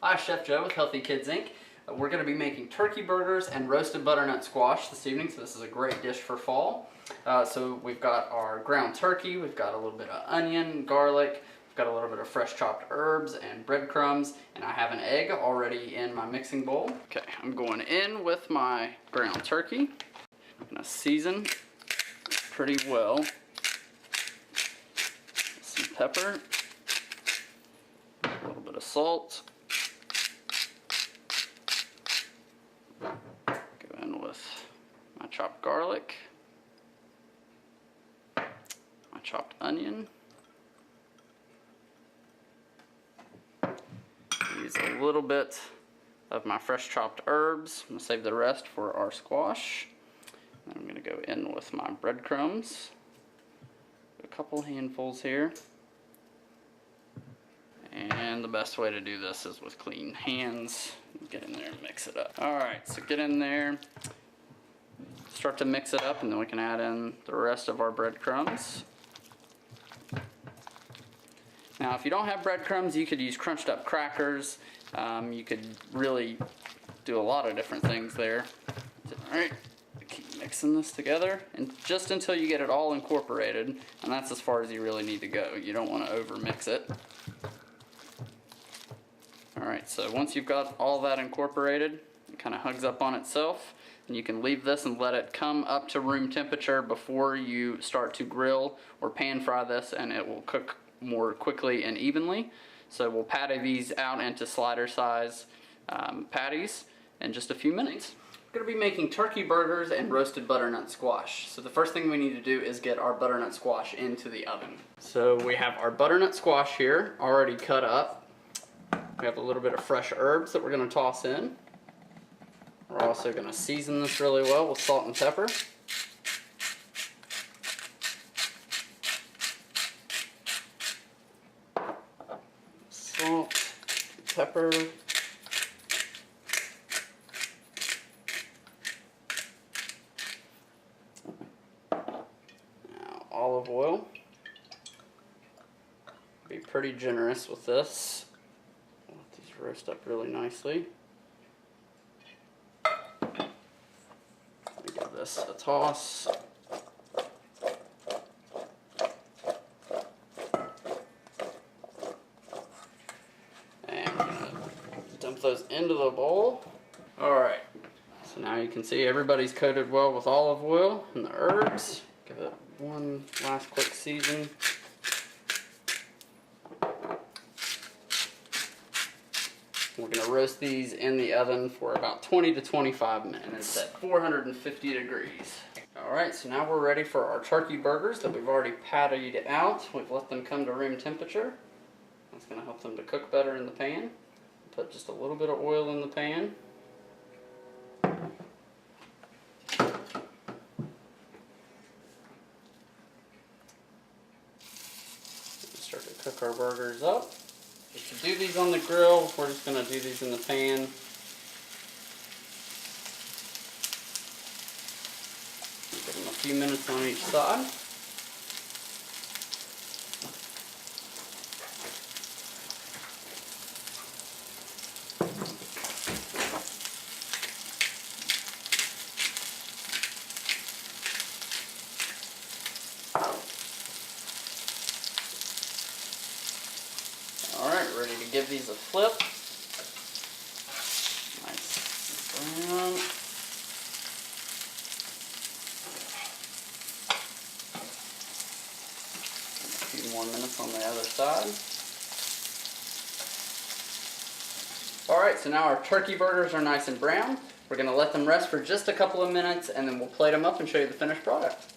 Hi, Chef Joe with Healthy Kids Inc. We're going to be making turkey burgers and roasted butternut squash this evening, so this is a great dish for fall. So we've got our ground turkey, we've got a little bit of onion, garlic, we've got a little bit of fresh chopped herbs and breadcrumbs, and I have an egg already in my mixing bowl. Okay, I'm going in with my ground turkey. I'm going to season pretty well. Some pepper, a little bit of salt. Go in with my chopped garlic, my chopped onion. Use a little bit of my fresh chopped herbs. I'm going to save the rest for our squash. Then I'm going to go in with my breadcrumbs. A couple handfuls here. And the best way to do this is with clean hands. Get in there and mix it up. Alright, so get in there, start to mix it up, and then we can add in the rest of our breadcrumbs. Now, if you don't have breadcrumbs, you could use crunched up crackers. You could really do a lot of different things there. Alright, keep mixing this together, and just until you get it all incorporated, and that's as far as you really need to go. You don't want to over mix it. Alright, so once you've got all that incorporated, it kind of hugs up on itself, and you can leave this and let it come up to room temperature before you start to grill or pan fry this, and it will cook more quickly and evenly. So we'll patty these out into slider size patties in just a few minutes. We're going to be making turkey burgers and roasted butternut squash. So the first thing we need to do is get our butternut squash into the oven. So we have our butternut squash here already cut up. We have a little bit of fresh herbs that we're going to toss in. We're also going to season this really well with salt and pepper. Salt, pepper. Now, olive oil. Be pretty generous with this. Roast up really nicely. Let me give this a toss. And I'm going to dump those into the bowl. Alright, so now you can see everybody's coated well with olive oil and the herbs. Give it one last quick season. We're going to roast these in the oven for about 20 to 25 minutes at 450 degrees. Alright, so now we're ready for our turkey burgers that we've already pattied out. We've let them come to room temperature. That's going to help them to cook better in the pan. Put just a little bit of oil in the pan. Start to cook our burgers up. To do these on the grill, we're just going to do these in the pan. Give them a few minutes on each side. Alright, ready to give these a flip. Nice brown. A few more minutes on the other side. Alright, so now our turkey burgers are nice and brown. We're going to let them rest for just a couple of minutes, and then we'll plate them up and show you the finished product.